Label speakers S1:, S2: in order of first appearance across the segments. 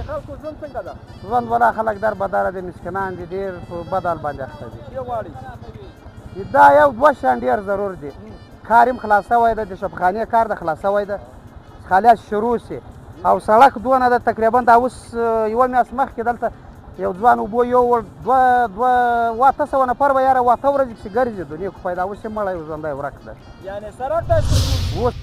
S1: خلکو ژوند څنګه ده؟
S2: ژوند والا خلک در بداره دي، مسکینان دي، ډېر په بد حال باندې اخته دي.
S1: څه غواړئ؟
S2: دا یو دوه شیان ډېر ضرور دي. کار هم خلاص شوی ده، د شفاخانې کار د خلاص شوی ده، خالیات شروع شي او سړک دونه ده تقریبا دا اوس یوه میاشت مخکې دلته یو ځوان اوبو یوړ دوه اته سوه نفر به یاره اته ورځې پسې ګرځېدو نیکو پیدا اوس یې مړی ژوندی ورک ده.
S1: یعنې سړک داسې
S2: اوس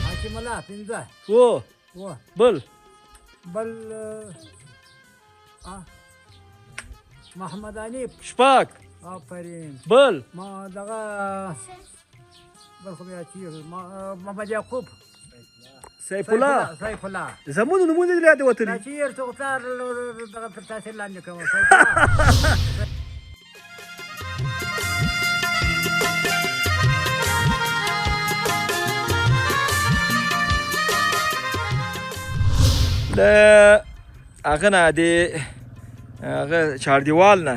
S3: حاکم الله پنځه
S1: بل
S3: بل محمد حنیف
S1: شپږ
S3: آفرین
S1: بل
S3: ما دغه بل خو بیا چیږي محمد یعقوب
S1: سیف الله زمونږ نومونه دې یاد وتلي
S3: دا چیر څوکتار دغه تر تاثیر لاندې کوم سیف الله
S1: د هغه نه د هغه چاردیوال نه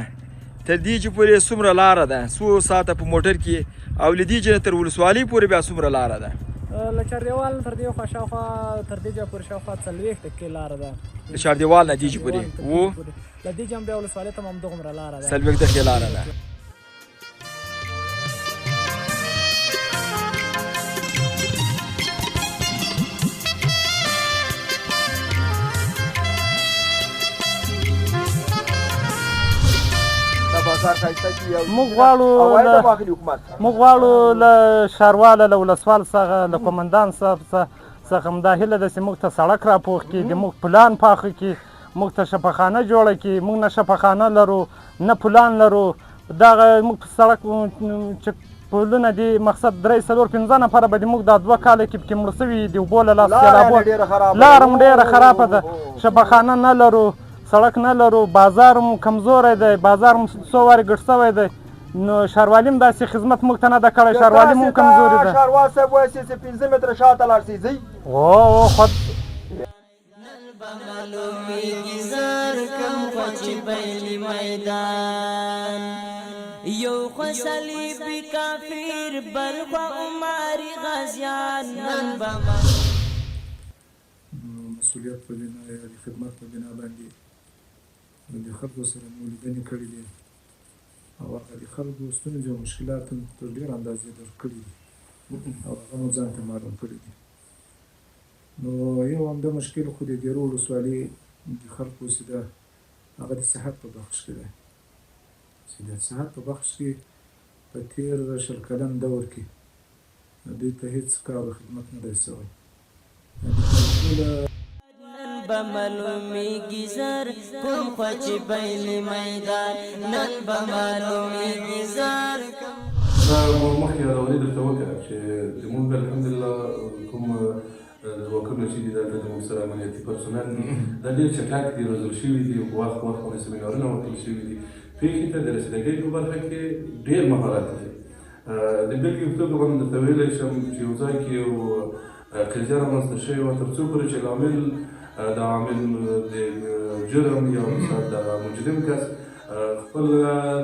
S1: تر دې چې پورې څومره لاره ده څو ساعته په موټر کې او له دې چې تر ولسوالۍ پورې بیا څومره لاره ده؟
S3: له چاردیوال تر دې خوا شاوخوا تر دې ځایه پورې شاوخوا 40 دقیقې لاره ده.
S1: د چاردیوال نه دې چې پورې
S3: له دې ځایه بیا ولسوالۍ ته هم همدغومره لاره ده.
S1: 40 دقیقې لاره ده.
S2: موږ غواړو له ښارواله له ولسوال څخه له قومندان صاحب څخه همدا هیله ده چې موږ ته سړک راپوخ کړي، د موږ پلان پاخه کړي، موږ ته شفاخانه جوړه کړي. موږ نه شفاخانه لرو نه پلان لرو. دغه موږ په سړک چې پلونه دي مقصد 3-4-5 نفره به د موږ دا 2 کاله کې پکې مړه سوي دي اوبو له لاسه سیلابو. لاره هم ډېره خرابه ده، شفاخانه نه لرو، سړک نه لرو، بازار هم کمزوری دی، بازار هم څو وارې ګډ شوی دی. نو ښاروالي هم داسې خدمت موږ ته نه ده کړی، ښاروالي هم کمزوري ده.
S1: ښاروال صاحب وایي چې 15 متره شاته لاړ شئ ځئ.
S2: خود
S4: معلومیږي زر کم خوچې بیلي میدان یو خوا صلیبي کافر بل خوا عمري غازیان نن به
S5: مسؤلیت په بنا یا د خدمت په بنا باندې د خلکو سره مو لیدنې کړې دي او هغه د خلکو ستونزې او مشکلات هم تر ډېرې اندازې درک کړي دي او هغه مو ځان ته معلوم کړي دي. نو یو همدا مشکل خو د دیرو ولسوالۍ د خلکو چې ده هغه د صحت په بخش کې دی چې د صحت په بخش کې په تېر 20 کلن دور کې دوی ته هېڅ کار او خدمت نه دی شوی.
S4: نن به معلومیږي زر کوم خوا چې بیلي میدان نن به معلومیږي زر
S6: دا مخکې یادونې درته وکړه چې زموږ الحمدلله کوم ځواکونه چې دي دلته زموږ سره امنیتي پرسونل دي دا ډېر چټک دي روزل شوي دي، وخت باندې سیمینارونه ورکړل شوي دي. پېښې ته د رسېدګۍ په برخه کې ډېر مهارت لري. د بېلګې په توګه باندې درته ویلی شم چې یو ځای کې یو قضیه رامنځته شوې وه تر څو پورې چې لامل د عامل د جرم یا مثال د مجرم کس خپل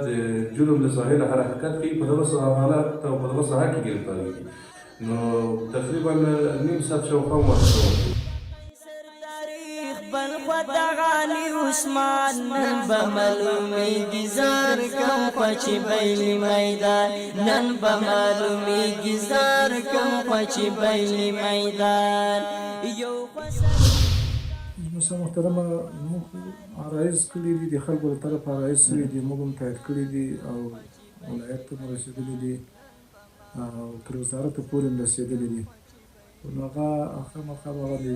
S6: د جرم د ساحې له حرکت کوي په دغه حالت او په دغه ساحه کې ګرفتارېږي. نو تقریبا نیم ساعت شاوخوا وخت
S4: تاریخ بل خوا د غالي عثمان نن به معلومیږي زر کم خوا چې بیلي میدان نن به معلومیږي زر کم خوا چې بیلي میدان یو
S5: موږ محترمه موږ عرایض کړي دي د خلکو له طرفه عرایض شوي دي، موږ هم تایید کړي دي او ولایت ته مو رسېدلي دي او تر وزارته پورې هم رسېدلي دي. نو هغه خامخا به هغه د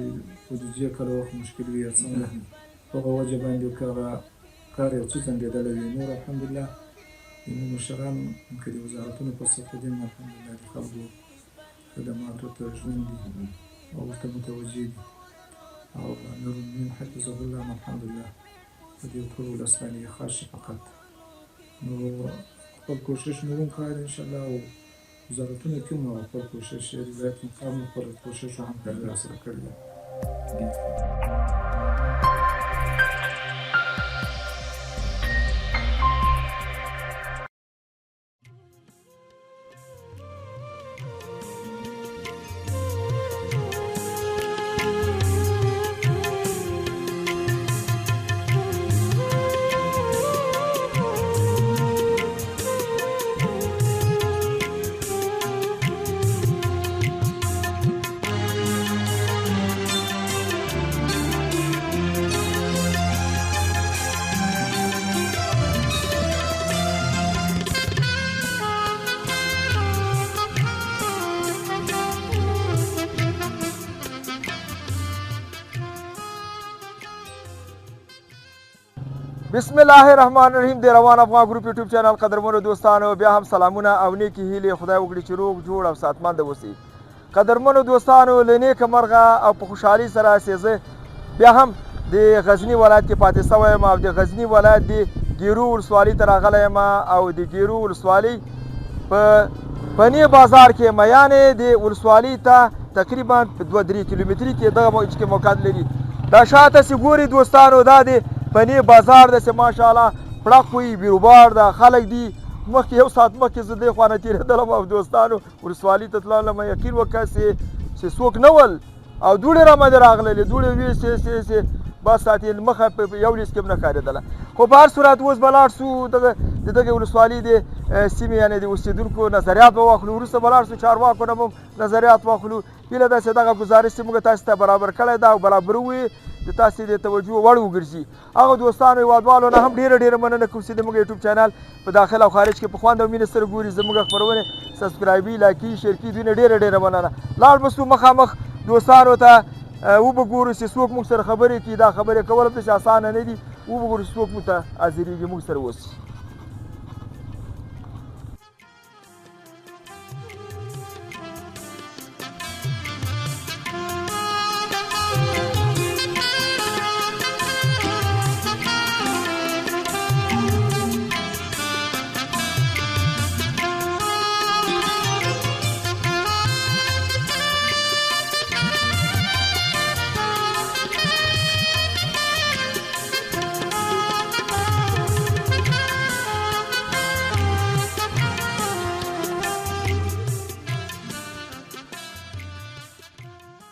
S5: بودیجې کله وخت مشکل وي یا څنګه په هغه وجه باندې که هغه کار یو څه ځنډېدلی وي. نور الحمدلله زموږ مشران که د وزارتونو په سطحه دي الحمدلله د خلکو خدماتو ته ژمن دي او ورته متوجه دي او نور المؤمنین حفظه الله الحمدلله په دې ټولو ولس باندې خاص فقط. نو خپل کوشش مو هم کړی انشاءالله او وزارتونو کې هم خپل کوشش د ولایت مقام خپل کوشش او همکاري راسره کړې ده.
S1: بسم الله الرحمن الرحیم. د روان افغان ګروپ یوټیوب چینل قدرمنو دوستانو بیا هم سلامونه او نیکې هیلې خدای وکړي چې روغ جوړ او ساتمند اوسئ. قدرمنو دوستانو له نیکه مرغه او په خوشحالۍ سره زه بیا هم د غزني ولایت کې پاتې شوی یم او د غزني ولایت د ګیرو ولسوالۍ ته راغلی یم او د ګیرو ولسوالۍ په پنی بازار کې یم. یعنې د ولسوالۍ ته تقریبا 2-3 کیلومتري کې دغه کې موقعیت لري. دا شاته چې ګوري دوستانو دا د پنی بازار داسې ماشاءالله پړق وي بیروبار ده خلک دي. مخکې یو ساعت مخکې زه دې خوا نه تېرېدلم او دوستانو ولسوالۍ ته تللم یقین وکړه چې څوک نه ول او دوړې رامنځته راغللې دوړې وې بس ساعتې مخه په یو لیست کې هم نه ښکارېدله. خو په هر صورت اوس به لاړ شو د دغې ولسوالۍ د سیمې یعنې د اوسېدونکو نظریات به واخلو. وروسته به لاړ شو چارواکو نه هم نظریات واخلو. هیله ده چې دغه ګزارش چې موږ تاسو ته برابر کړی ده او برابروي د تاسې د توجه وړ وګرځي. هغه دوستانو هېوادوالو نه هم ډېره مننه کوم چې زموږ یوټیوب چینل په داخل او خارج کې په خوند او مینې سره ګوري. زموږ خپرونې سبسکرایبي لایکي شیر کړي دوی نه ډېره مننه. لاړ به شو مخامخ دوستانو ته وبګورو چې څوک موږ سره خبرې کوي. دا خبرې کول هم داسې اسانه نه دي. وبګورو چې څوک موږ ته حاضرېږي موږ سره اوسي.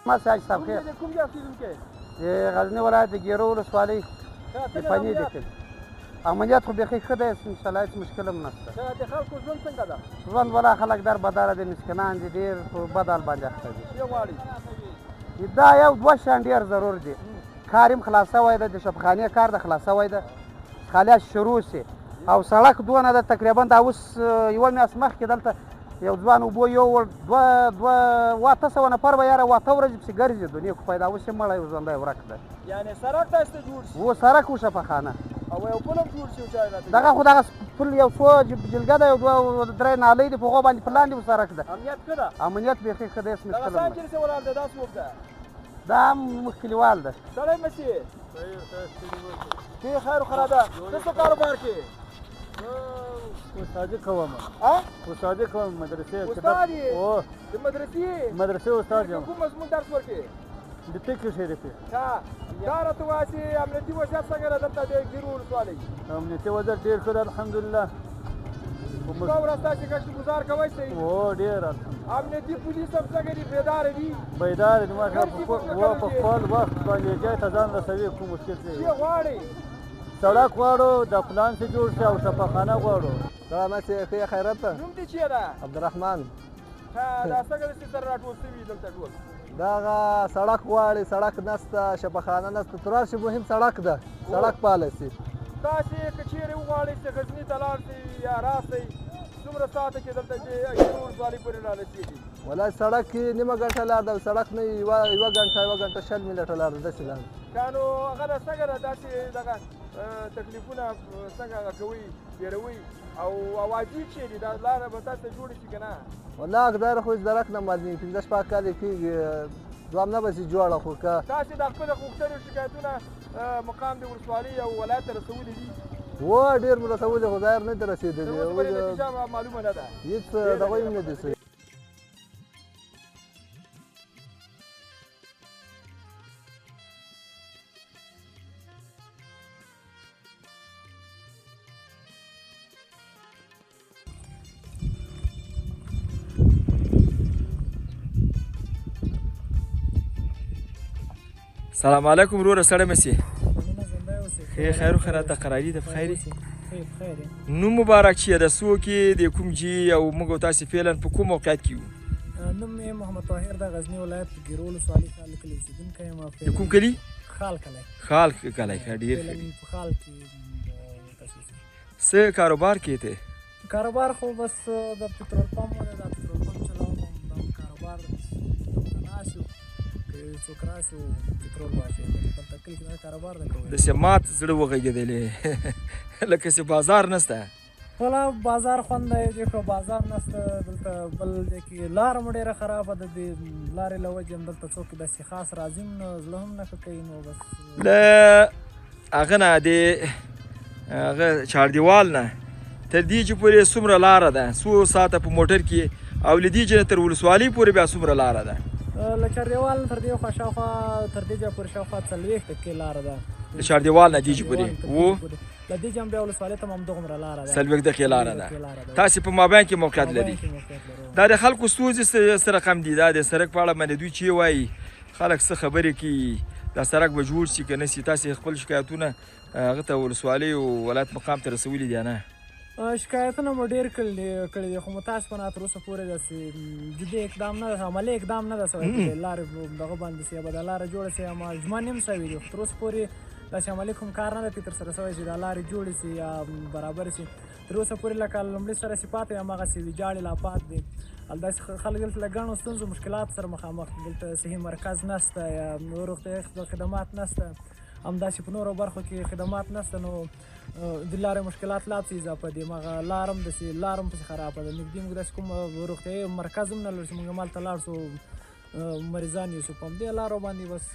S3: ما ساج صاحب خیر
S1: کوم ځای اوسېدونکی
S3: د غزني ولایت د ګیرو ولسوالۍ د پنی د کلي امنیت خو بیخي ښه دی انشاءالله هېڅ مشکل هم نشته.
S1: د خلکو ژوند څنګه ده؟
S3: ژوند والا خلک در بداره دي مسکینان دي ډېر په بد حال باندې اخته دي.
S1: څه غواړي؟
S3: دا یو دوه شیان ډېر ضرور دي. کار هم خلاص شوی ده د شفخانې کار د خلاص شوی ده خالیات شروع سي او سړک دونه ده تقریبا دا اوس یوه میاشت مخکې دلته یو ځوان اوبو یو دوه 800 نفر به یاره 8 ورځې پسې ګرځېدو نیکو پیدا اوس یې مړی ژوندی ورک ده.
S1: یعنې سړک تاسو ته جوړ شي
S3: و سړک و شفخانه
S1: او یو پل هم جوړ شي
S3: دغه خو دغه پل یو څو جلګه ده یو 2-3 نالۍ دي په هغو باندې پلان دي و سړک ده.
S1: امنیت ښه ده؟
S3: امنیت بیخي ښه دی هېڅ مشکل
S1: دغه سان چې ولاړ ده دا څوک ده؟
S3: دا هم موږ کلیوال ده.
S1: سړی مسې ښې خیر خره ده. ته څه کاروبار کې؟
S2: استادي کوم استادي کوم مدرسې
S1: استاد یې د مدرسې
S2: استاد یم.
S1: کوم مضمون درس ورکوې؟
S2: د فقه شریفي.
S1: ښه دا راته ووایه چې امنیتي وضعیت څنګه ده دلته د ګیرو ولسوالۍ؟
S2: امنیتي وضعیت ډېر ښه ده الحمدلله.
S1: څومره ورځ تاسې کشت ګزار کوئ شئ؟
S2: هو ډېر
S1: امنیتي پولیس هم څنګه دي بیداره دي؟
S2: بیداره دي ماشاءالله په خپل وخت باندې ځای ته ځان رسوي کوم مشکل څه
S1: څه غواړئ؟
S2: سړک غواړو د پلان څخه جوړ شي او شفاخانه غواړو.
S7: دا مې ښه خیرت ده.
S1: نوم دې چیرې ده؟
S7: عبدالرحمن.
S1: ښه دا څنګه داسې سره راټول شوي دلته ټول؟
S7: دغه سړک غواړي سړک نشته شفاخانه نشته تر هر شي مهم سړک ده سړک پالیسي.
S1: تاسې که چیرې وغواړئ چې غزني ته لاړ شئ یا راسئ څومره ساعته کې دلته چې ګیرو ولسوالۍ پورې رارسېږي؟
S7: والله سړک کې نیمه ګنټه لار ده سړک نه یوه ګنټه 60 منټه لار ده داسې لار ده.
S1: که نو هغه ده څنګه ده داسې دغه تکلیفونه څنګه هغه کوئ تېروئ او عواجب چیرې دا لاره به تاسو ته جوړه شي که نه؟
S7: والله خدای خو هېڅ درک نه معلومېږي 15 کال یې کېږي دوام نه به شي جوړه خو که
S1: تاسې د خپلې غوښتنې شکایتونه مقام د ولسوالۍ او ولایت ته رسولي دي؟
S7: و ډېر مو رسولي خو ظاهر نه دي رسېدلي
S1: نتیجه معلومه نه ده
S7: هېڅ دغه یې نه دي صحیح.
S1: سلام علیکم وروره سړی مسې ښې خیر وخیرات قراري ده بخیر یې؟ نوم مبارک چیه ده څوک یې د کوم ځای او موږ او تاسې فعلا په کوم موقعیت کې یو؟
S8: نوم مې محمد طاهر د غزني ولایت ګیرو ولسوالۍ خال کلي اوسېدونکی یم.
S1: د کوم کلي؟
S8: خال کلی.
S1: خال کلی ښه ډېر ښه.
S8: په خال کې تاسیس.
S1: څه کاروبار کې ته؟
S8: کاروبار خو بس د پټرول پمپ دی د پټرول پمپ چلاوم دا کاروبار ناست یو څوک راشي او پټرول واچوي دلته کلي کې دا کاروبار دی کوي
S1: داسې مات زړه وغږېدلی لکه چې بازار نشته
S8: خپله بازار خوند دی دې خو بازار نشته دلته بل دی کې لاره مو ډېره خرابه ده د لارې له وجې هم دلته څوک داسې خاص راځي هم نه زړه هم نه ښه کوي نو بس
S1: له هغه نه د هغه چاردیوال نه تر دې چې پورې څومره لاره ده څو ساعته په موټر کې او له دې چې تر ولسوالۍ پورې بیا څومره لاره ده
S8: له چاردیوال نه تر دې خوا شاوخوا تر دې ځایه پورې شاوخوا 40 دقیقې لاره ده
S1: د چاردیوال نه دې چې پورې و
S8: له دې ځایه هم بیا ولسوالۍ ته هم همدغومره لاره ده
S1: 40 دقیقې لاره ده تاسې په مابین کې موقعیت لري دا د خلکو ستونزې سره کم دي دا د سړک په اړه باندې دوی چې وایي خلک څه خبرې کوي دا سړک به جوړ شي که نه شي تاسې خپل شکایتونه هغه ته ولسوالۍ او ولایت مقام ته رسولي دي نه
S8: شکایتونه مو ډېر کړي دي خو متاسفانه تر اوسه پورې داسې جدي اقدام نه ده عملي اقدام نه ده سوی چې لارې دغه باندې شي یا به دا لاره جوړه شي یا ژمن هم شوي دي خو تر اوسه پورې داسې عملي کوم کار نه دی ترسره شوی چې دا لارې جوړې شي یا برابر شي تر اوسه پورې لکه لومړي سره صفات یې هماغسې ویجاړې لاپات دي همداسې خلک دلته له ګڼو ستونزو مشکلات سره مخامخ دلته صحي مرکز نشته یا روغتیايي خدمات نشته همداسې په نورو برخو کې خدمات نشته نو د لارې مشکلات لا څه اضافه دي هماغه لار هم داسې لار هم پسې خرابه ده نږدې موږ داسې کوم روغتیايي مرکز هم نه لرو چې موږ همالته لاړ شو مریضان یوسو په همدې لارو باندې بس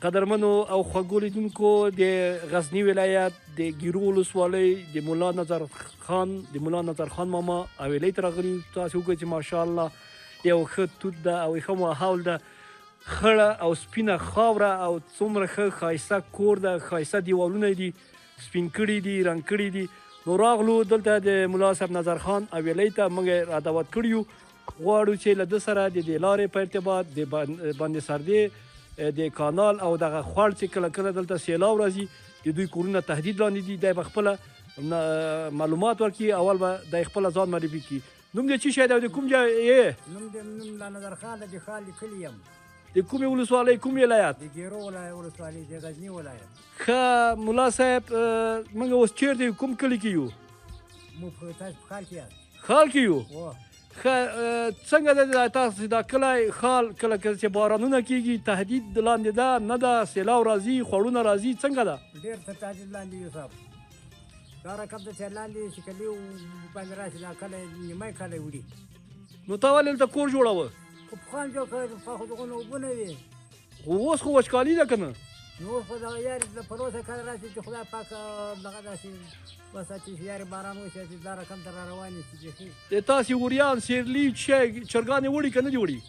S9: قدرمنو او خوږو لیدونکو د غزني ولایت د ګیرو ولسوالۍ د ملا نظر خان ماما حویلۍ ته راغلي تاسې وګورئ چې ماشاءالله یو ښه توت ده او ښه ماحول ده خړه او سپینه خاوره او څومره ښه ښایسته کور ده ښایسته دیوالونه دي سپین کړي دي رنګ کړي دي نو راغلو دلته د ملا صاحب نظر خان حویلۍ ته موږ را دعوت کړي یو غواړو چې له ده سره د دې لارې په ارتباط د باندې سردې د کانال او دغه خوړ چې کله کله دلته سیلاب راځي د دوی کورونه تهدید لاندې دي دی به خپله معلومات ورکړي اول به دی خپله ځان معرفي کړي نوم دې څه شی دی او د کوم ځای یې
S10: نوم نظر خان د خال کلي یم
S9: د کومې ولسوالۍ کوم ولایت
S10: د ګیرو ولسوالۍ د غزني ولایت
S9: ښه ملا صاحب موږ اوس چیرته یو کوم کلي کې یو
S10: موږ تاسو په خال کې یاست
S9: خال کې یو څنګه ده تاسو دا کلی خال کله چې بارانونه کېږي تهدید لاندې ده نه ده سیلاب راځي خوړونه راځي څنګه ده
S10: ډېر تهدید لاندې یو صاحب دا رقم ته چې لاندې چې کلي باندې راشي دا کلی نیمای کلی وړي
S9: نو تا ولې دلته کور جوړاوه
S10: خو پخوا هم جوړ کړی پخوا خو دغونه اوبه نه وې
S9: خو اوس خو وچکالي ده که نه
S10: نو خو دغه یارې د پروسه کله راشي چې خدای پاک دغه داسې بس چې یارې باران وشي چې دا رقم ته را روانې شي بیخي
S9: د تاسې وریان سیرلي چرګانې وړي که نه دي وړي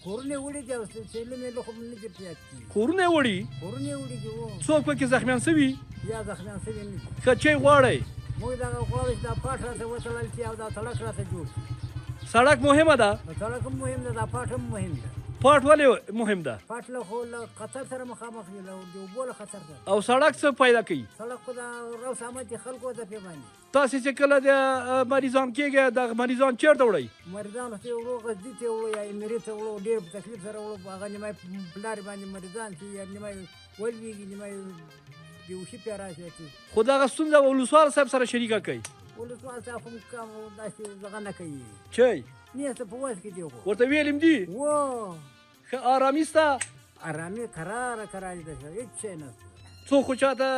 S10: کورونه یې وړي دي او سیرلي مې خو نه دي پرېات کېږي
S9: کورونه یې وړي
S10: کورونه یې وړي دي
S9: څوک پکې زخمیان شوي
S10: یا زخمیان شوي نه دي
S9: ښه چی غواړئ
S10: موږ دغه غواړو چې دا پاټ راته وتړل شي او دا سړک راته جوړ شي
S9: سړک مهمه ده
S10: سړک هم مهم ده دا پاټ هم مهم ده
S9: پاټ ولې مهم ده
S10: پاټ له خو له خطر سره مخامخ دي له اوبو له خطر سره
S9: او سړک څه پیدا کوي
S10: سړک خو دا روس احمد د خلکو د پیماني
S9: تاسې چې کله د مریضان کېږي دغه مریضان چېرته وړئ
S10: مریضان ته وړو غزني ته وړو یا امیري ته وړو ډېر په تکلیف سره وړو هغه نیمای په لارې باندې مریضان چې یا نیمای ولوېږي نیمای بېهوشي پرې راشي
S9: خو دغه ستونزه ولسوال صاحب سره شریکه کوي
S10: ولسوال صاحب هم داسې دغه نه کوي
S9: چی
S10: نه څه په وس کې دی
S9: ورته ویلیم دي ښه ارامي شته
S10: ارامي کراره ده هېڅ شی نه
S9: څوک خو چاته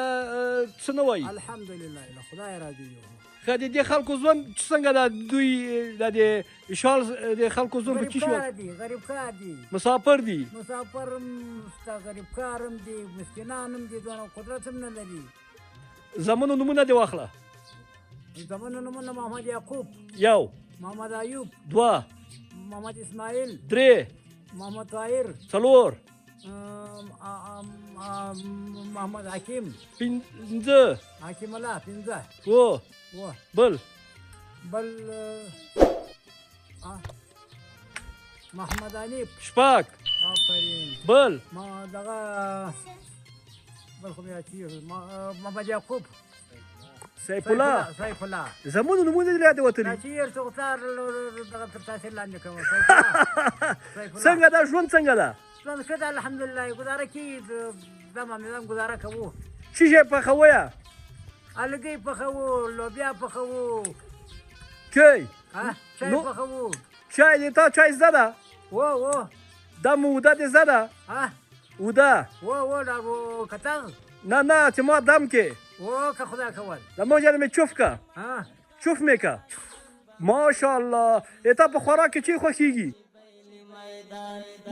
S9: څه نه وایي
S10: الحمدلله له خدای راضي یو
S9: ښه د دې خلکو ژوند څنګه ده دوی د شال د خلکو ژوند په څه شو
S10: غریب کار دي
S9: مسافر دي
S10: مسافر هم شته غریب کار هم دي مسکینان هم دي دونه قدرت هم نه لري
S9: زمونو نومونه دې واخله
S10: زمونو نومونه محمد یعقوب
S9: یو
S10: محمد ایوب
S9: دوه
S10: محمد اسماعیل
S9: درې
S10: محمد طاهر
S9: څلور
S10: محمد حکیم
S9: پنځه
S10: حکیم الله پنځه
S9: بل
S10: محمد علي
S9: شپږ
S10: آفرین
S9: بل
S10: دغه بل خو بیا چې محمد یعقوب
S9: سیف الله زمونو نومونه دې راته وتلي
S10: چې یې څوکتار دغه تر تاثیر لاندې کوم
S9: څنګه دا ژوند څنګه ده
S10: ژوند ښه ده الحمدلله گزاره کېږي دم همدم گزاره کوو
S9: څه شی پخوئ
S10: الګۍ پخوو لوبیا پخوو
S9: چای
S10: چای پخوو
S9: چای دې تا چای زده ده
S10: و
S9: دا مو اوده دې زه ده
S10: ها
S9: اوده
S10: و دا کتن
S9: نه چې ما دم کې
S10: که خدا کول
S9: دا موجه مې چوف که
S10: ها
S9: چوف مې که ماشاءالله تا په خوراک کې چی خوښیږي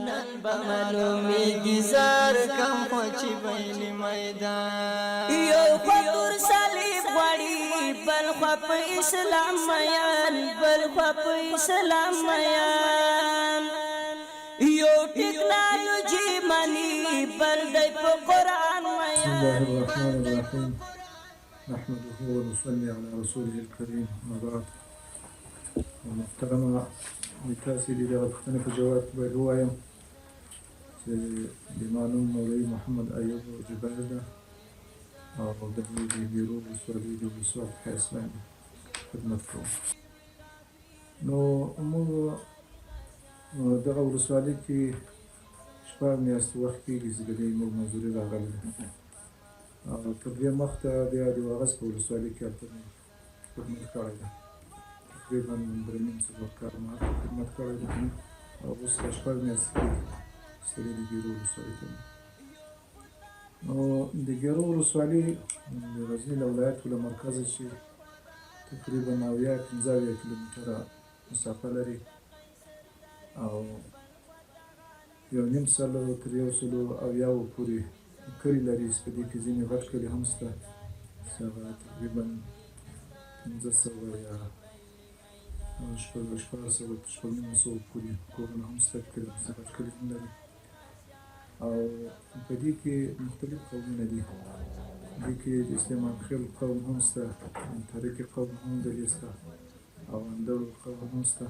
S4: نن به معلومیږي زار کم خو چې بین میدان یو خوا تور صلیب غواړي بل خوا په اسلام میان بل خوا په اسلام میان یو ټیکنالوژي مني بل دی په قرآن
S5: بسم الله الرحمن الرحيم نحمده ونصلي على رسوله الكريم أما بعد محترمة لتاسي دي دغه پوښتنې په جواب کې باید ووایم چې د معلوم مولوي محمد ایوب جبیر ده او د دې د بیرو ولسوالۍ د ولسوال په حیث باندې خدمت کوم. نو موږ دغه ولسوالۍ کې شپږ میاشتې وخت کېږي چې د دې موږ منظوري راغلی ده او تر دې مخته بیا د واغظ په ولسوالۍ کې هلته مې خدمت کړی ده. تقریبا 3.5 کال ما خدمت کړی ده او اوس شپږ میاشتې کېږي چې د ګیرو ولسوالۍ ته نو د ګیرو ولسوالۍ د غزني له ولایت له مرکزه چې تقریبا 90 کیلومتره مسافه لري او 1.5 سلو تر 100 پورې کلي لري چې په دې کې ځینې غټ کلي هم شته چې هغه تقریبا 1500 یا 1600 پورې کورونه هم شته غټ کلي هم لري او په دې کې مختلف قومونه دي. دې کې د سلیمان خېل قوم هم شته، تاریک قوم هم دلې شته او اندړ قوم هم شته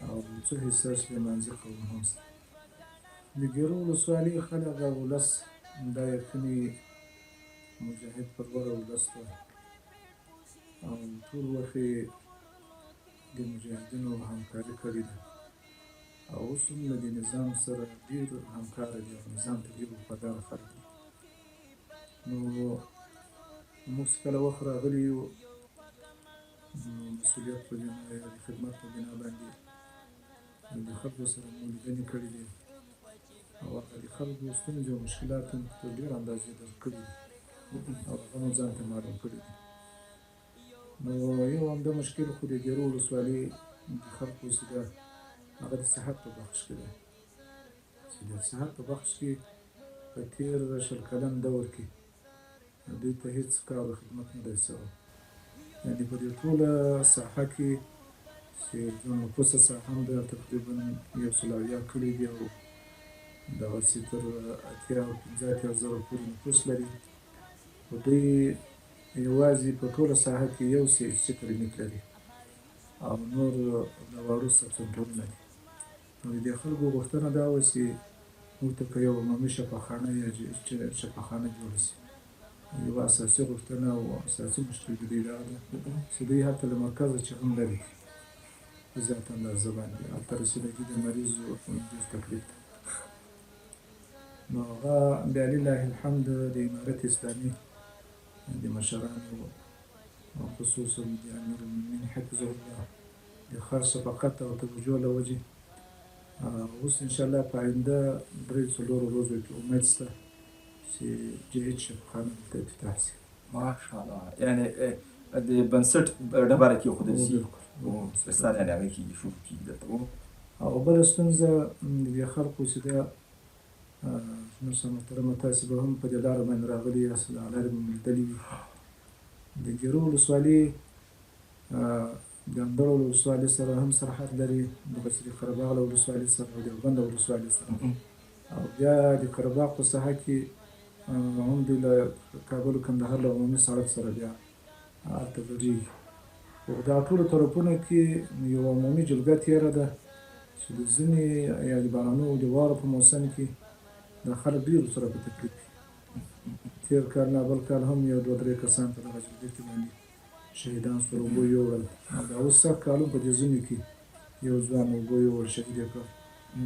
S5: او څه حصه سلیمانزي قوم هم شته. د ګیرو ولسوالۍ خلک او ولس دا یقیني مجاهد پروره ولس ده او ټول وخت یې د مجاهدینو همکاري کړې ده او اوس هم له دې نظام سره ډېر همکاره دي او نظام ته ډېر وفاداره خلک دي. نو موږ چې کله وخت راغلي یو مسؤلیت په بنا یا د خدمت په بنا باندې د خلکو سره مو لیدنې کړې دي او هغه د خلکو ستونزې او مشکلات هم په ډېر اندازې درک کړي دي او هغه مو ځان ته معلوم کړي دي. نو یو همدا مشکل خو د ګیرو ولسوالۍ د خلکو چې ده هغه د صحت په بخش کې ده چې د صحت په بخش کې په تېر 20 کلن دور کې دوی ته هېڅ کار او خدمت نه دی شوی. یعنې په دې ټوله ساحه کې چې ژوند نفوسه ساحه هم ده تقریبا 170 کلي دي او دغسې تر 80 او 85 زره پورې نفوس لري خو دوی یوازې په ټوله ساحه کې 1 کلینیک لري او نور د واړو سبسنټرونه دي. نو د دې خلکو غوښتنه دا وه چې موږ ته که یو عمومي شفاخانه یا شفاخانه جوړه شي. یوه اساسي غوښتنه او اساسي مشکل د دوی دغه ده چې دوی هلته له مرکزه چې هم لري په زیاته اندازه باندې هلته رسیدګي د مریضو ډېر تکلیف ده. نو هغه بیا لله الحمد د امارت اسلامي د مشرانو خصوصا د امیر المؤمنین حفظه الله د خاص شفقت او توجه له وجې اوس انشاءالله په آینده 3-4 ورځو کې امید شته چې جهید شفاخانه دلته افتتاح شي.
S1: ماشاءالله یعنې د بنسټ ډبره کېښودل شي استاد یعنې هغه کېږي شروع کېږي دلته
S5: او بله ستونزه د دې خلکو چې ده نرسه محترمه تاسې به هم په دې لاره باندې راغلي یاست دا لارې به مو لیدلي وي. د ګیرو ولسوالۍ د اندړ ولسوالۍ سره هم سرحد لري دغسې د قره باغ له ولسوالۍ سره او دیوبند ولسوالۍ سره او بیا د قره باغ په ساحه کې هم دوی له کابل و کندهار له عمومي سړک سره بیا هلته ګډېږي. خو په دغه ټولو طرفونو کې یو عمومي جلګه تېره ده چې د ژمي یا د بارانو د واورو په موسم کې دا خلک ډېر ورسره په تکلیف وي. تېر کال نه بل کال هم یو 2-3 کسان په دغه جلګه کې باندې شهیدان شول اوبو یوړل او دا اوس سږ کال هم په دې ژمي کې یو ځوان اوبو یوړ شهید یې کړ.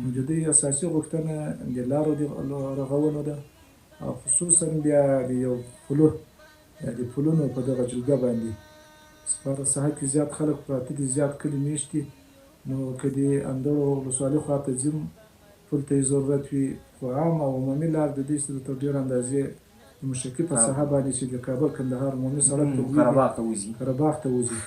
S5: نو د دوی اساسي غوښتنه د لارو د رغولو ده او خصوصا بیا د یو پلو یا د پلونو په دغه جلګه باندې سپاره ساحه کې زیات خلک پراته دي زیات کلي مېشت دي نو که د اندړو ولسوالۍ خواته ځیم پل ته یې ضرورت وي خو عام او عمومي لار د دې څه تر ډېرې اندازې د مشرقي په ساحه باندې چې د کابل کندهار عمومي سړک ته قره باغ ته وځي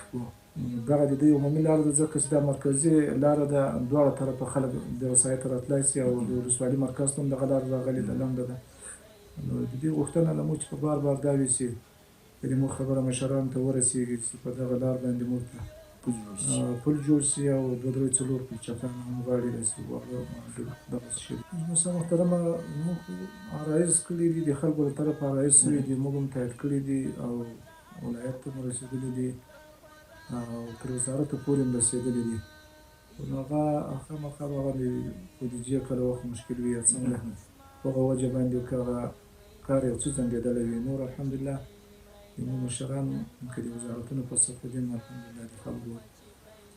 S5: دغه د دې عمومي لاره ده ځکه چې دا مرکزي لاره ده دواړه طرفه خلک دغه سایې ته راتلی شي او د ولسوالي مرکز ته هم دغه لاره راغلې ده لنډه ده نو د دې غوښتنه له موږ چې په بار بار دا وي چې د موږ خبره مشرانو ته ورسېږي چې په دغه لار باندې موږ ته پل جوړ شي او دوه درې څلور پلچکان هم غواړي داسې دغسې شي موسسه محترمه موږ عرایض کړي دي د خلکو له طرفه عرایض شوي دي موږ هم تایید کړي دي او ولایت ته مو رسېدلي دي او تر وزارته پورې هم رسېدلي دي نو هغه خامخا به هغه د بودیجې کله وخت مشکل وي یا څنګه په هغه وجه باندې که هغه کار یو څه ځنډېدلی وي نور الحمدلله زموږ مشران که د وزارتونو په صفه دي نو الحمدلله د خلکو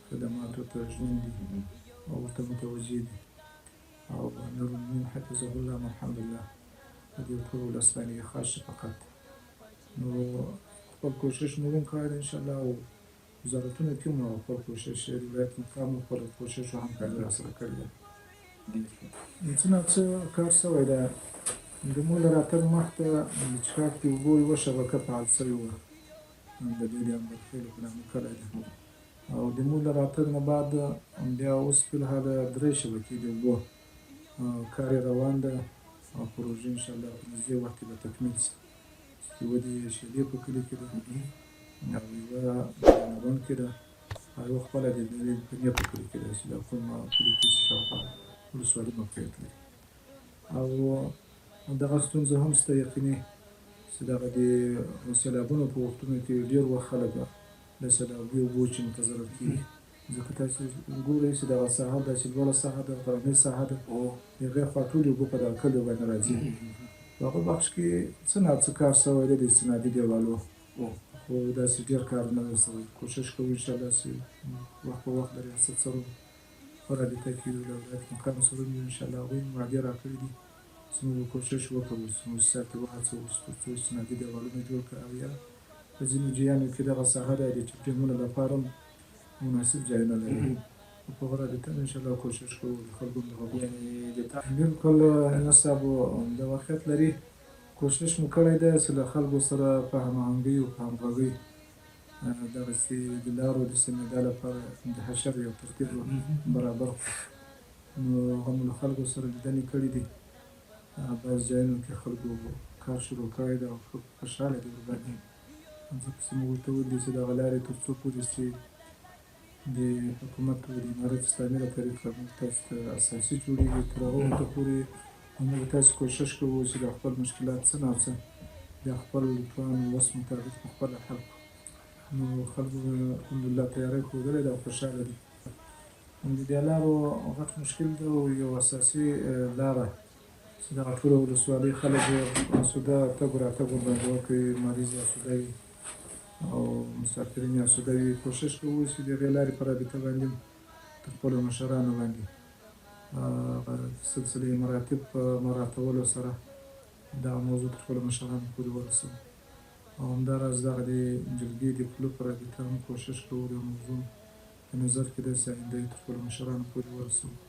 S5: خدماتو ته ژمن دي او ورته متوجه دي او نورالمؤمنین حفظه الله الحمدلله د دې ټول ولس باندې یې خاص شفقت نو خپل کوشش مو هم کړی دی انشاءالله او وزارتونو کې هم خپل کوشش د ولایت مقام خپل کوشش او همکاري راسره کړې ده څه نه څه کار شوی ده د موږ له راتګ مخته د چښاک د اوبو یوه شبکه فعال شوې وه د دې د امبرخیلو په نامه کلی ده او د موږ له راتګ نه بعد بیا اوس فلحال 3 شبکې د اوبو کار یې روان ده او پروژه انشاءالله په نږدې وخت کې به تکمیل شي یوه د شیدې په کلي کې ده او یوه ناوند کې ده او یوه خپله د پنې په کلي کې ده چې دا کوم کلي کې چې شاوخوا ولسوالي موقعیت لري او دغه ستونزه هم شته یقیني چې دغه د سیلابونو په وختونو کې ډېر وخت خلک د سیلابي اوبو چې متضرر کېږي ځکه تاسو ګورئ چې دغه ساحه داسې لوړه ساحه ده غرنۍ ساحه ده د هغې خوا ټولې اوبه په دغه کلیو باندې راځي په هغه بخش کې څه نه څه کار شوی دی د استنادي دیوالو خو داسې ډېر کار نه دی شوی کوشش کوو انشاءالله چې وخت په وخت د ریاست سره په رابطه کې د ولایت مقام سره انشاءالله هغوی وعدې راکړي دي چې موږ کوشش وکړو چې موسسات یې وهڅوو چې تر څو استنادي دیوالونه جوړ کړي او یا په ځینو جیانو کې دغه ساحه ده د چپټینګونو لپاره هم مناسب ځایونه لري په هغه رابطه انشاءالله کوشش کوو د خلکو هم دغه بلکل نه صاحب د واقعیت لري کوشش مو کړی دی چې له خلکو سره په هماهنګۍ او په همغږۍ دغسې د لارو د سمېدا لپاره د حشر یو ترتیب برابر کړو نو هغه مو له خلکو سره لیدنې کړي دي بعض ځایونو کې خلکو کار شروع کړی دی او خلکو خوشحاله دي ورباندې ځکه چې موږ ورته ویلي چې دغه لارې تر څو پورې چې د حکومت او د امارت اسلامي له طریقه موږ تاسو ته اساسي جوړېږي تر هغه وخته پورې موږ تاسو کوشش کوو چې د خپل مشکلات څه نه څه د خپل توان او وس مطابق خپله حل کړو نو خلکو الحمدلله تیاری ښودلی ده او خوشحاله دي د دې لارو غټ مشکل ده او یو اساسي لاره چې دغه ټوله ولسوالۍ خلک اسوده تګ راتګ ورباندې وکړي مریض اسوده وي او مسافرین اسوده وي کوشش کوو چې د هغې لارې په رابطه باندې تر خپلو مشرانو باندې سلسله مراتب په مراعاتولو سره دغه موضوع تر خپلو مشرانو پورې ورسوو او همداراز دغه د جلګې د پلو په رابطه هم کوشش کوو د موضوع په نظر کې داسې آینده یې تر خپلو مشرانو پورې ورسوو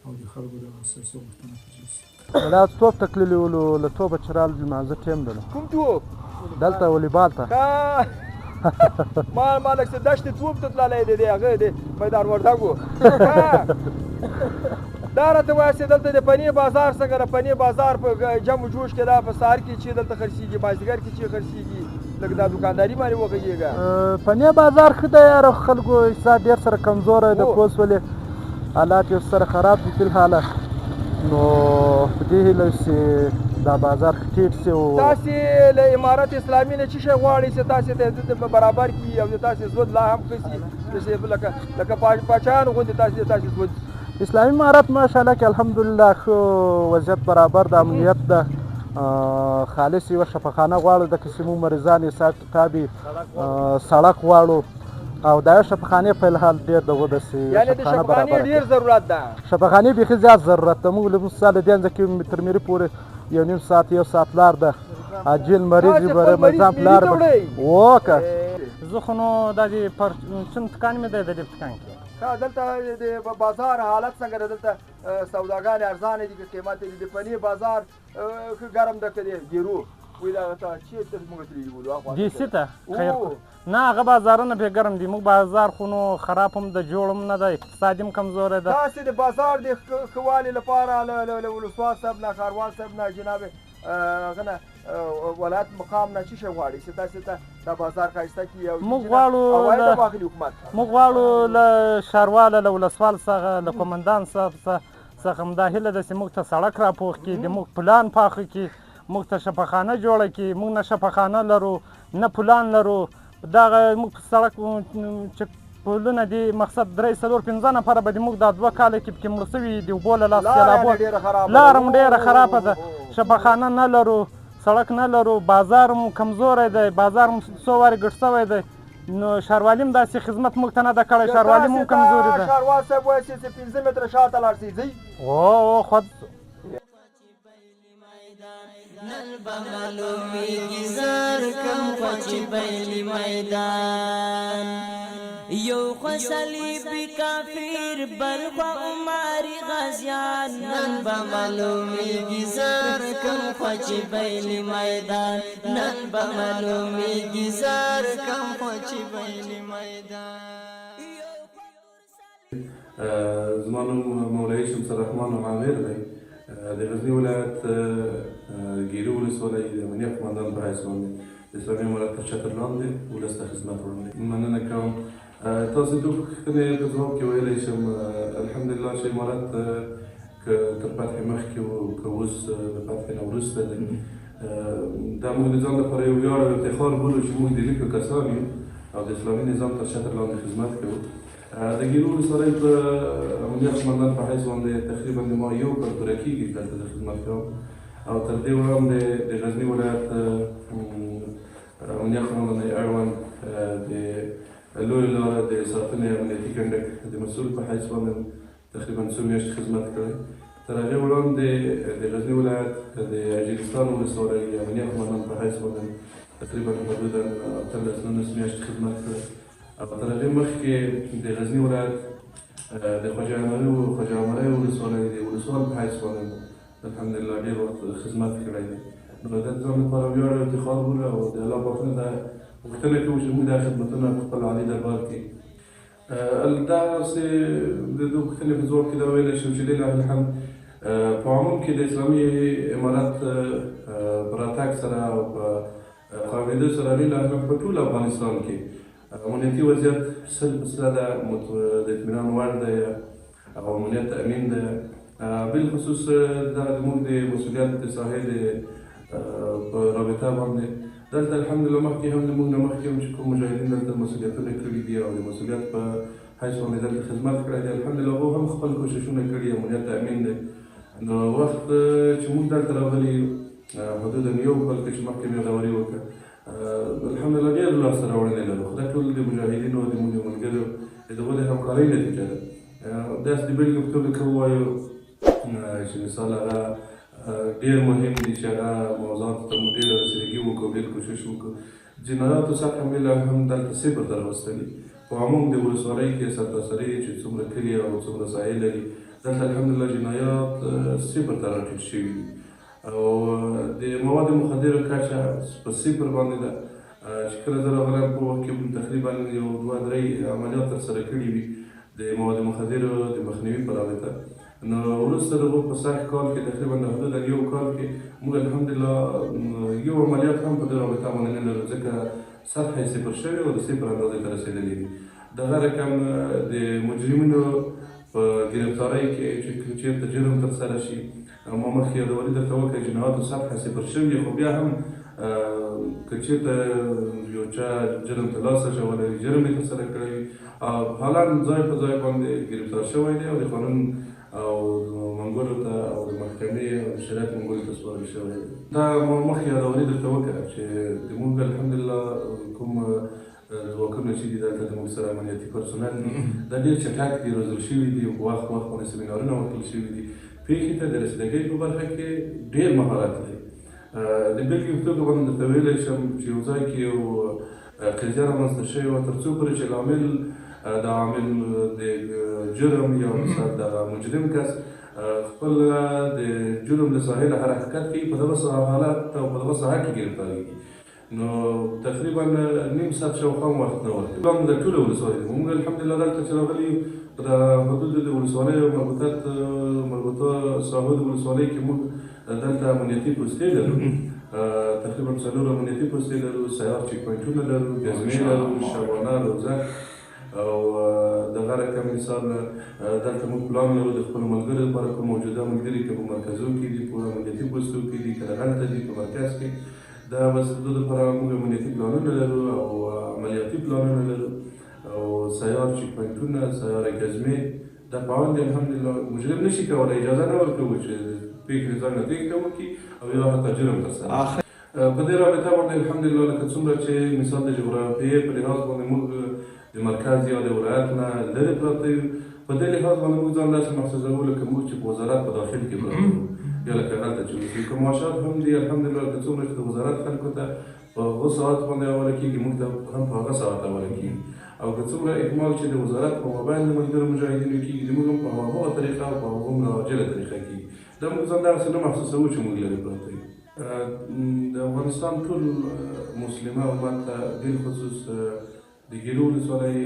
S5: او د خلکو دغه اساسي غوښتنه تجدید شي
S2: دا توپ ته تللي ولو له توپه چې رال لمانځه ټیم دلو
S1: کوم توپ
S2: دلته ولیبال ته
S1: ما لکه دشتې توپ ته تللی دی هغه د میدان وردګو دا راته وایه چې دلته د پنې بازار څنګه د پنې بازار په جمع جوش کې دا په سهار کې چې دلته خرڅېږي مازدیګر کې چې خرڅېږي لکه دا دوکانداري باندې وغږېږه
S2: پنې بازار ښه دی یاره خلکو اقتصاد ډېر سره کمزوری د پوس ولې حالات یې سره خراب دي فلحاله نو په دې هیله چې دا بازار ټیټ شي او
S1: تاسې له امارت اسلامي نه څه شی غواړئ چې تاسې ته برابر کړي او د تاسې ژوند لا هم ښه شي لکه پاچاهانو غوندې تاسې ژوند
S2: اسلامي امارت ماشاءالله کې الحمدلله ښه وضعیت برابر د امنیت ده خالص یوه شفاخانه غواړو ځکه چې موږ مریضان یې ساعت قابي سړک غواړو او دا شفاخانې په الحال ډېر دغه داسې
S1: یعنې د شفاخانې ډېر ضرورت ده
S2: شفاخانې بیخي زیات ضرورت ده موږ له مثال د دې کې تر میرې پورې یو نیم ساعت یو ساعت لار ده عاجل مریض بره مزام لار وکه
S8: زه خو نو دا د چند تکان مې دی د دې تکان کې
S1: دلته د بازار حالت څنګه ده؟ دلته سوداګانې ارزانه دي که قیمت دي؟ د پنیر بازار ښه ګرم ده که د ګیرو؟ وایي دغه ته چېرته موږ تللي وو؟
S2: دیسي ته خیر نه هغه بازارونه بې ګرم دي. موږ بازار خو نو خراب هم د جوړ هم نه ده، اقتصاد هم کمزوری ده.
S1: تاسې د بازار د ښه والي لپاره له ولسوال صاحب نه، ښاروال صاحب نه، جناب هغه نه ولایت مقام نه څه شی غواړئ چې تاسې ته دا بازار ښایسته کړي؟ او
S2: موږ غواړو له ښاروال له ولسوال څخه له قومندان صاحب څخه همدا هیله ده چې موږ ته سړک راپوخ کړي، د موږ پلان پاخه کړي، موږ ته شفاخانه جوړه کړي. موږ نه شفاخانه لرو نه پلان لرو. دغه موږ په سړک چې پلونه دي مقصد 3-4-5 نفره به د موږ دا 2 کاله کې پکې مړه سوي دي. اوبو له لاسه سیلابو لاره هم ډېره خرابه ده. شفاخانه نه لرو، سړک نه لرو، بازار هم کمزوری دی، بازار هم څو وارې ګډ سوی دی. نو ښاروالي هم داسې خدمت موږ ته نه ده کړی، ښاروالي هم کمزوري ده.
S1: ښاروال صاحب وایي چې 5 متره شاته لاړ شئ ځئ.
S2: او خود
S4: نن به معلومیږي زر کم خوا چې بیلي میدان یو خوا صلیبي کافر بل خوا عمري غازیان نن به معلومیږي زر کم خوا چې بیلي میدان نن به معلومیږي زر کم خوا چې بیلي میدان.
S6: زما نوم مولوي شمس الرحمن عامر دی، د غزني ولایت ګیرو ولسوالۍ د امنیه قمندان په حیث باندې د اسلامي امارت تر چتر لاندې ولس ته خدمت وړاندې. مننه کوم. تاسو د پوښتنې په ځواب کې ویلی شم الحمدلله چې امارت که تر فتح مخکې و که اوس د فتح نه وروسته دی، دا موږ د ځان لپاره یو ویاړ او افتخار بولو چې موږ د لیکو کسان یو او د اسلامي نظام تر چتر لاندې خدمت کوو. د ګیرو ولسوالۍ په امنیه قمندان په حیث باندې تقریبا د ما 1 کال پوره کېږي چې دلته د خدمت کوم. او تر دې وړاندې د غزني ولایت امنیه قمندان اړوند د لویې لارې د ساتنې امنیتي کنډک د مسؤل په حیث باندې تقریبا 2 میاشتې خدمت کړی. تر هغې وړاندې د غزني ولایت د اجرستان ولسوالۍ امنیه قمندان په حیث باندې تقریبا حدودا 18-19 میاشتې خدمت کړی. او تر هغې مخکې د غزني ولایت د خواجه عمري ولسوالۍ د ولسوال په حیث باندې الحمدلله ډېر وخت خدمت کړی دی. نو د ځان لپاره ویاړ او افتخار بولو او د الله پاک نه دا غوښتنه کوو چې موږ دا خدمتونه په خپل عالي دربار کې داسې د دې پوښتنې په ځواب کې دا ویلی شم چې لله الحمد په عموم کې د اسلامي امارت په راتګ سره او په قومېدو سره لله الحمد په ټول افغانستان کې امنیتي وضعیت 100% ده، د اطمینان وړ دی او امنیت تأمین ده. بالخصوص دا زموږ د مسؤلیت د ساحې د په رابطه باندې دلته الحمدلله مخکې هم زموږ نه مخکې هم چې کوم مجاهدین دلته مسؤلیتونه کړي دي او د مسؤلیت په حیث باندې دلته خدمت کړی دی الحمدلله هغو هم خپل کوششونه کړي امنیت تأمین دی. نو وخت چې موږ دلته راغلي حدودا 1 کال کې چې مخکې مې غوري وکړه الحمدلله ډېر لاسته راوړنې لرو. خو دا ټول د مجاهدینو د موږ د ملګرو د هغو د همکارۍ نتیجه ده. داسې د بېلګې په توګه که ووایو چې مثال هغه ډېر مهم دي چې هغه موضوعاتو ته موږ ډېره رسېدګي وکړو، ډېر کوشش وکړو. جنایاتو سطحه مې لا هم دلته 0 ته راوستلي. په عموم د ولسوالۍ کې سرتاسري چې څومره کلي او څومره ساحې لري دلته الحمدلله جنایات 0 ته راټیټ شوي دي. او د مواد مخدرو کچه په 0 باندې ده. چې کله زه راغلم په وخت کې تقریبا 2-3 عملیات ترسره کړي وي د مواد مخدرو د مخنیوي په رابطه. نو وروسته د هغو په سږ کال کې تقریبا د حدودا 1 کال کې موږ الحمدلله یو عملیات هم په دې رابطه باندې نه لرو ځکه سطحه یې 0 شوې او د 0 اندازې ته رسېدلي دي. دغه رقم د مجرمینو په ګرفتارۍ کې چې چېرته جرم ترسره شي ما مخکې یادولي درته وکړه جنایاتو سطحه 0 شوې خو بیا هم که چېرته یو چا جرم ته لاس اچولی وي جرم یې ترسره کړی وي حالا ځای په ځای باندې ګرفتار شوی دی او د قانون او منګولو ته او د محکمې او د شریعت منګولو ته سپارل شوی دی. دا ما مخکې یادولي درته وکړه چې زموږ الحمدلله کوم ځواکونه چې دي دلته زموږ سره امنیتي پرسونل دي دا ډېر چټک دي، روزل شوي دي، په وخت باندې سیمینارونه ورکړل شوي دي. پېښې ته د رسېدګۍ په برخه کې ډېر مهارت دی. د بېلګې په توګه باندې درته ویلی شم چې یو ځای کې یو قضیه رامنځته شوې وه تر څو پورې چې لامل د عامل د جرم یا مثلا د مجرم کس خپل د جرم له ساحې نه حرکت کوي، په دغه حالت او په دغه ساحه کې ګرفتاریږي. نو تقریبا نیم ساعت شاوخوا وخت نه ورکوي. پلان د ټولو ولسوالیو موږ الحمدلله دلته چې راغلي یو په د حدود د ولسوالیو مربوطه ساحو د ولسوالۍ کې موږ دلته امنیتي پوستې لرو، تقریبا 4 امنیتي پوستې لرو، سیار چیک پوینټونه لرو، ګزمې لرو، شبانه، روزه او دغه رقم مثال دلته موږ پلان لرو د خپلو ملګرو لپاره کوم موجوده ملګري که په مرکزو کې دي، په امنیتي پوستو کې دي، که هلته دي په مرکز کې، دا بس د دوی لپاره موږ امنیتي پلانونه لرو او عملیاتي پلانونه لرو او سیار چیک پوینټونه، سیار ګزمې دا فعال دي. الحمدلله مجرم نشي کولی اجازه نه ورکوي چې پرېکړې ځان ته پرېکړه وکړي او یا حتی جرم ترسره کړي. په دې رابطه باندې الحمدلله لکه څومره چې مثال د جغرافیې په لحاظ باندې موږ د مرکز یا د ولایت نه لرې پراته یو، په دې لحاظ باندې موږ ځان داسې محسوسوو لکه موږ چې په وزارت په داخل کې پراته یو یا لکه هلته چې اوسېږو. که معاشات هم دي الحمدلله لکه څومره چې د وزارت خلکو ته په هغه ساعت باندې حواله کېږي، موږ ته هم په هغه ساعت حواله کېږي، او که څومره اکمال چې د وزارت په مابین د ملګرو مجاهدینو کېږي زموږ هم په هغه طریقه او په هغه عاجله طریقه کېږي. دا موږ ځان دغسې نه محسوسوو چې موږ لرې پراته یو. د افغانستان ټول مسلمه امت ته بالخصوص د ګیلو ولسوالۍ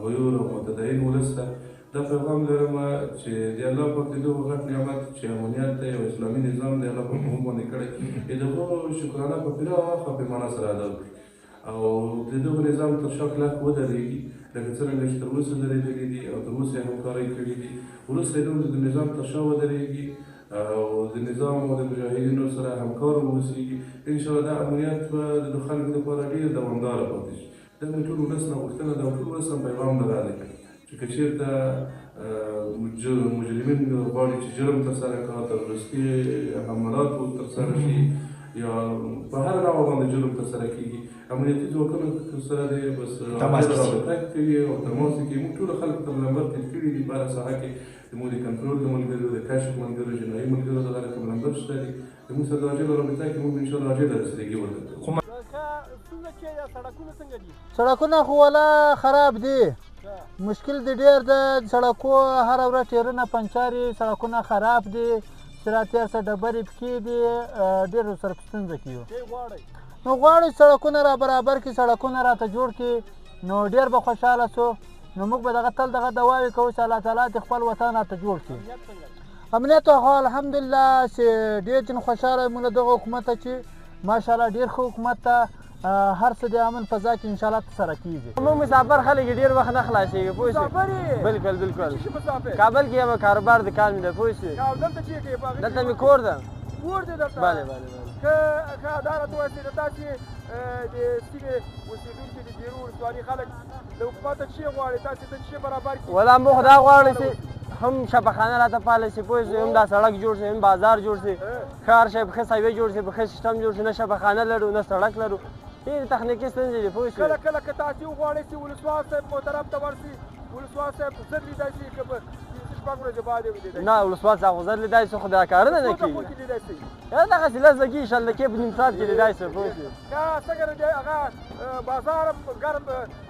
S6: غیور او متدین ولس ته دا پیغام لرم چې د الله پاک د دغه غټ نعمت چې امنیت دی او اسلامي نظام دی الله پاک موږ باندې کړی، د هغو شکرانه په پراخه پیمانه سره ادا کړي او د دغه نظام تر شا کلک ودرېږي لکه څرنګه چې تر اوسه درېدلي دي او تر اوسه یې همکارۍ کړي دي. وروسته یې د نظام تر شا ودرېږي او د نظام او د مجاهدینو سره همکار واوسېږي. انشاءالله دا امنیت به د خلکو لپاره ډېر دوامداره پاتې شي. دا د ټول ولس نه غوښتنه ده او ټول ولس هم پیغام دغه دی چې که چېرته مجرمین غواړي چې جرم ترسره کړه، تروریستي حملات ترسره شي یا په هر ډول باندې جرم ترسره کېږي، امنیتي ځواکونو سره دی بس رابطه کوي او تماس کوي. موږ ټولو خلکو ته نمبر تېر کړي دي په هره ساحه کې، زموږ د کنټرول د ملګرو، د کشف ملګرو، جنایي ملګرو دغه رقم نمبر شته دي. زموږ سره د عاجله رابطه کې موږ انشاءالله عاجله رسېدګي ورته کوو.
S3: سړکونه خو والا خراب دي، مشکل دی ډېر د سړکو، هره ورځ ټیرونه پنچاري، سړکونه خراب دي، سراتیار سره ډبرې پکې دي، ډېر سره په ستونزه کې یو. نو غواړو سړکونه را برابر کړي، سړکونه راته جوړ کړي، نو ډېر به خوشحاله سو. نو موږ به دغه تل دغه دعاوې کوو چې الله تعالی د خپل وطن راته جوړ کړي. امنیت خو الحمدلله چې ډېر جن خوشحاله یم له دغه حکومت چې ماشاءالله ډېر ښه حکومت ته هر څه د امن فضا کې انشاءالله ترسره کېږي.
S11: موږ مسافر خلک ډېر وخت نه خلاصېږي پوه شوې. بلکل بلکل کابل کې یم، کاروبار د کار مې ده پوه شوې. دلته مې کور ده.
S12: کور دی دلته؟
S11: بله بله.
S12: که دا راته ووایاست چې تاسې د سیمې اوسېدونکي د ګیرو ولسوالۍ خلک د حکومت نه څه غواړي، تاسې ته څه برابر کړي؟
S11: والله موږ خو دا غواړو چې هم شفاخانه راته پاله شي پوه شوې، هم دا سړک جوړ شي، هم بازار جوړ شي، ښار شي، ښه سویې جوړ شي، ښه سیسټم جوړ شي. نه شفاخانه لرو نه سړک لرو، ډېرې تخنیکي ستونزې دي پوه شوې.
S12: کله کله که تاسې وغواړئ چې ولسوال صاحب محترم ته ورسي، ولسوال صاحب زر لیدای شي که به شپږ ورځې بعد یې ولیدای شي؟
S11: نه ولسوال صاحب خو زر لیدای شي خو دا کارونه نه کېږي. دغسې لس دقیقې شل دقیقې په نیم ساعت کې لیدای شي پوه شوې.
S12: که څنګه دی هغه بازار هم ګرم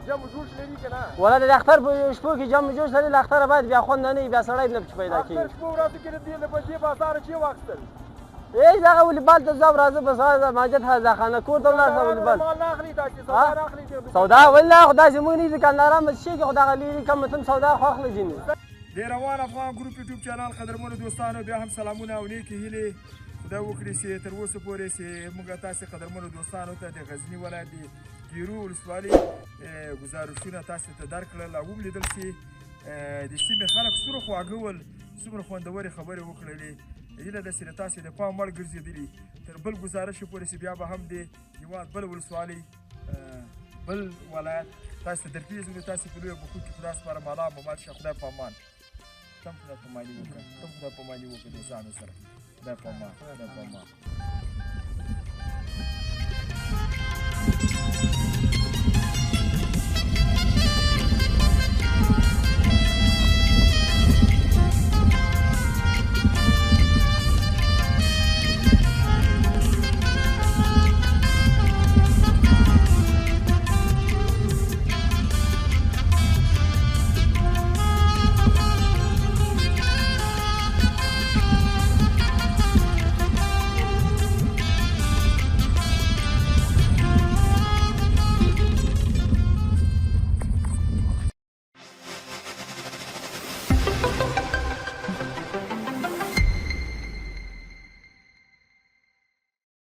S12: جمع جوړ لري که نه؟
S11: والله د اختر په شپو کې جمع جوړ لري، له اختره باید بیا خوند نه وي، بیا سړی نه پیدا کېږي.
S12: اختر شپو ورځو کې له دې بازاره چی واخیستل؟
S11: ای دغه وليبال ته ځم راځه بس ماجد هذا خانه کور ته ولاړ سم وليبال
S12: مال نه اخلي دا چې سودا اخلي
S11: سودا ولا خدای زمونږ نه دکانداران مې شي خدای غلي کوم تم سودا خو اخلي جنې
S1: د روان افغان ګروپ یوټیوب چینل قدرمنو دوستانو بیا هم سلامونه او نیکی هیلې خدای وکړي چې تر اوسه پورې چې موږ تاسو قدرمنو دوستانو ته د غزنی ولایت د ګیرو ولسوالۍ گزارشونه تاسو ته درکړل او ولیدل چې د سیمې خلک څومره خواږه ول، څومره خوندورې خبرې وکړلې. هیله ده چې تاسو د پام وړ ګرځېدلي تر بل گزارش پورې چې بیا به هم د هېواد بل ولسوالۍ بل ولایت تاسو ته درپېژنو. تاسو په لویه بخود کې خدای سپاره مالا ممات شه. خدای په امان. تم خدای په اماني وکړه، تم خدای په اماني وکړه دوستانو سره. خدای په امان، خدای په امان.